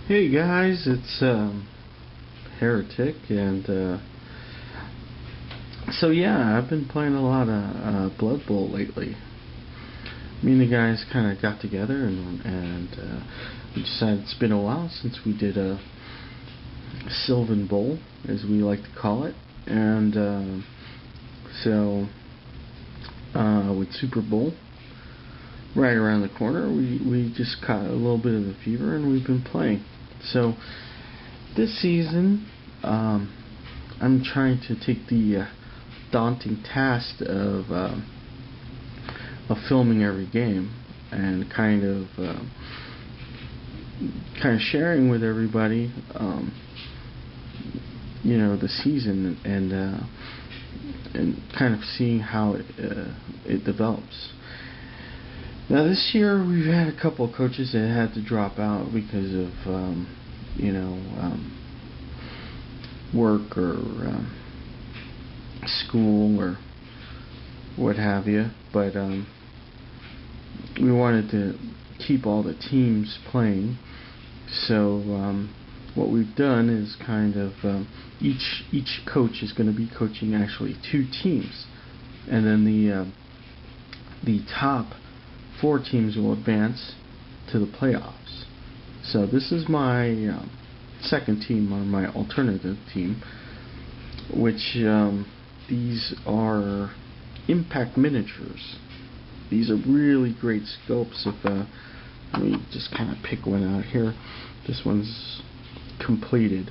Hey guys, it's Heretic, and so yeah, I've been playing a lot of Blood Bowl lately. Me and the guys kind of got together, and we decided it's been a while since we did a Sylvan Bowl, as we like to call it, and so with Super Bowl right around the corner, we just caught a little bit of the fever, and we've been playing. So this season, I'm trying to take the daunting task of filming every game and kind of sharing with everybody, the season and kind of seeing how it develops. Now this year we've had a couple of coaches that had to drop out because of work or school or what have you, but we wanted to keep all the teams playing. So what we've done is kind of each coach is going to be coaching actually two teams, and then the top four teams will advance to the playoffs. So this is my second team, or my alternative team, which these are impact miniatures. These are really great scopes. If let me just kind of pick one out here. This one's completed.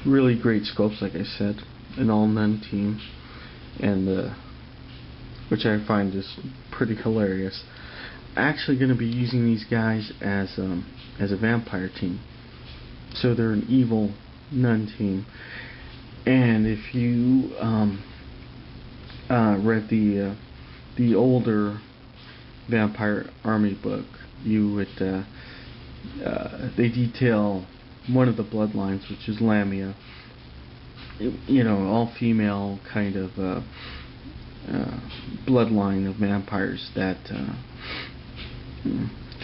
Really great scopes, like I said, an all-none team, and which I find is pretty hilarious. Actually going to be using these guys as a vampire team. So they're an evil nun team. And if you read the older Vampire Army book, you would they detail one of the bloodlines, which is Lamia. All female kind of bloodline of vampires that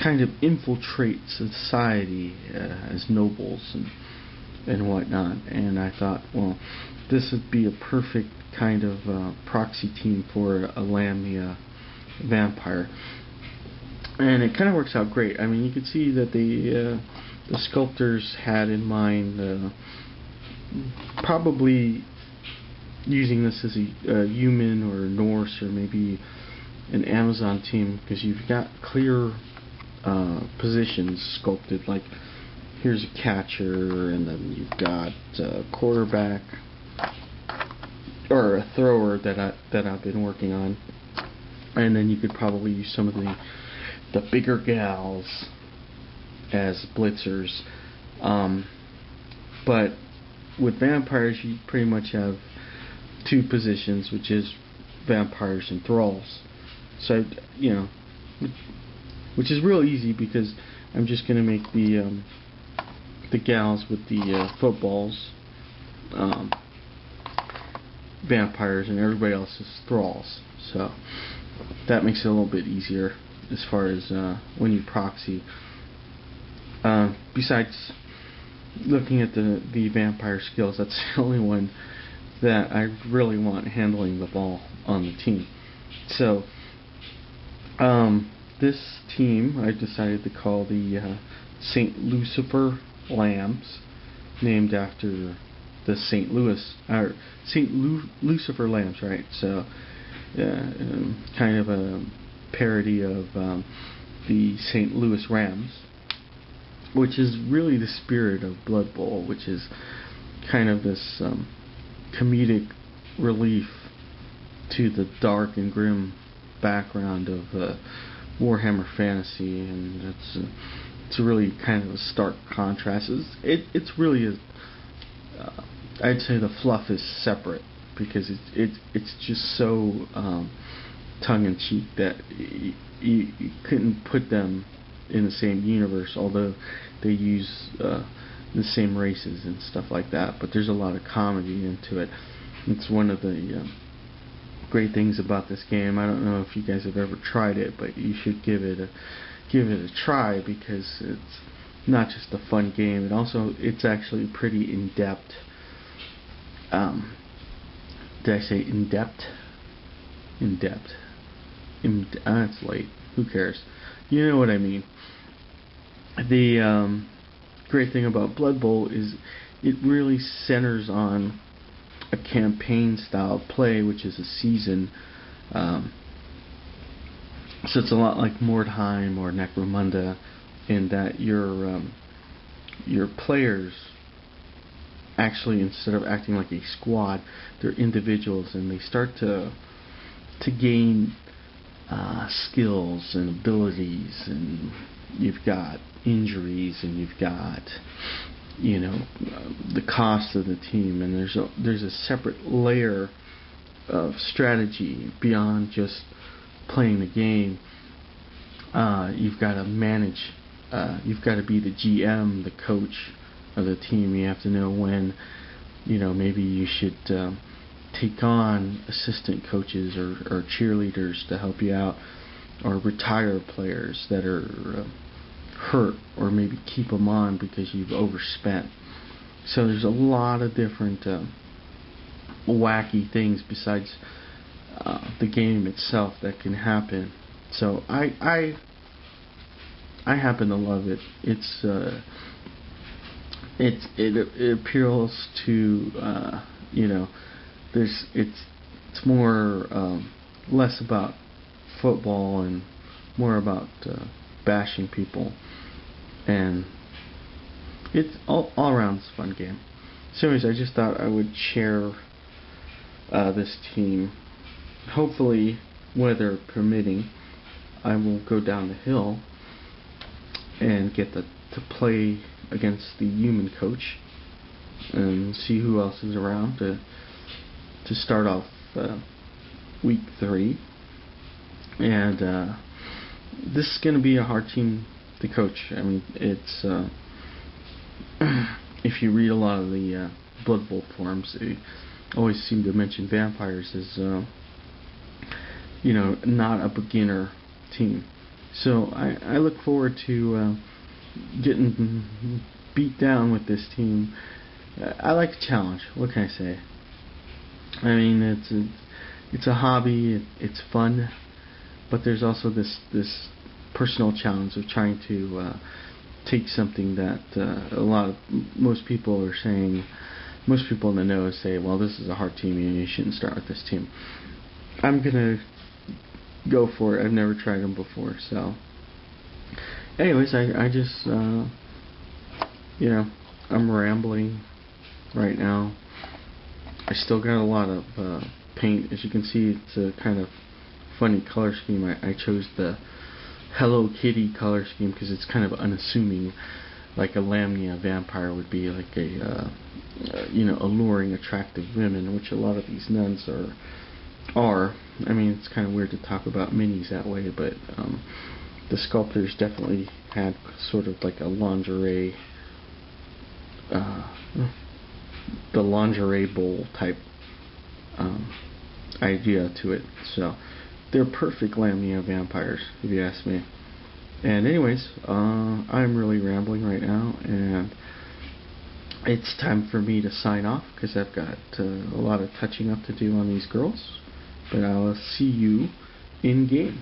kind of infiltrate society as nobles and whatnot. And I thought, well, this would be a perfect kind of proxy team for a Lamia vampire, and it kind of works out great. I mean, you can see that the sculptors had in mind probably using this as a human or a Norse or maybe an Amazon team, because you've got clear positions sculpted. Like here's a catcher, and then you've got a quarterback or a thrower that I've been working on, and then you could probably use some of the bigger gals as blitzers. But with vampires, you pretty much have two positions, which is vampires and thralls. So which is real easy, because I'm just going to make the gals with the footballs vampires, and everybody else is thralls. So that makes it a little bit easier as far as when you proxy. Besides looking at the vampire skills, that's the only one that I really want handling the ball on the team. So this team I decided to call the St. Lucifer Lams, named after the St. Lucifer Lams, right? So kind of a parody of the St. Louis Rams, which is really the spirit of Blood Bowl, which is kind of this comedic relief to the dark and grim background of Warhammer Fantasy, and it's really kind of a stark contrast. It's really I'd say the fluff is separate, because it's just so tongue-in-cheek that you couldn't put them in the same universe, although they use the same races and stuff like that. But there's a lot of comedy into it. It's one of the great things about this game. I don't know if you guys have ever tried it, but you should give it give it a try, because it's not just a fun game. It's actually pretty in depth. Did I say in depth? In depth. It's late. Who cares? You know what I mean. The great thing about Blood Bowl is it really centers on a campaign style of play, which is a season. So it's a lot like Mordheim or Necromunda, in that your players actually, instead of acting like a squad, they're individuals, and they start to gain skills and abilities, and you've got injuries, and you've got the cost of the team, and there's a separate layer of strategy beyond just playing the game. You've got to manage. You've got to be the GM, the coach of the team. You have to know when, maybe you should take on assistant coaches or cheerleaders to help you out, or retire players that are hurt, or maybe keep them on because you've overspent. So there's a lot of different wacky things besides the game itself that can happen. So I happen to love it. It appeals to it's more less about football and more about bashing people, and it's all around it's a fun game. So anyways, I just thought I would share this team. Hopefully, weather permitting, I will go down the hill and get to play against the human coach and see who else is around to start off week 3. And this is going to be a hard team to coach. I mean, it's if you read a lot of the Blood Bowl forums, they always seem to mention vampires as not a beginner team. So I look forward to getting beat down with this team. I like a challenge. What can I say? I mean, it's a hobby. It's fun, but there's also this personal challenge of trying to take something that most people are saying. Most people in the know say, well, this is a hard team, you shouldn't start with this team. I'm gonna go for it. I've never tried them before, so anyways, I just I'm rambling right now. I still got a lot of paint. As you can see, it's a kind of funny color scheme. I chose the Hello Kitty color scheme because it's kind of unassuming, like a Lamnia vampire would be, like a alluring, attractive women, which a lot of these nuns are. I mean, it's kind of weird to talk about minis that way, but the sculptors definitely had sort of like a lingerie, the lingerie bowl type idea to it. So they're perfect Lamnia vampires, if you ask me. And anyways, I'm really rambling right now, and it's time for me to sign off because I've got a lot of touching up to do on these girls. But I'll see you in game.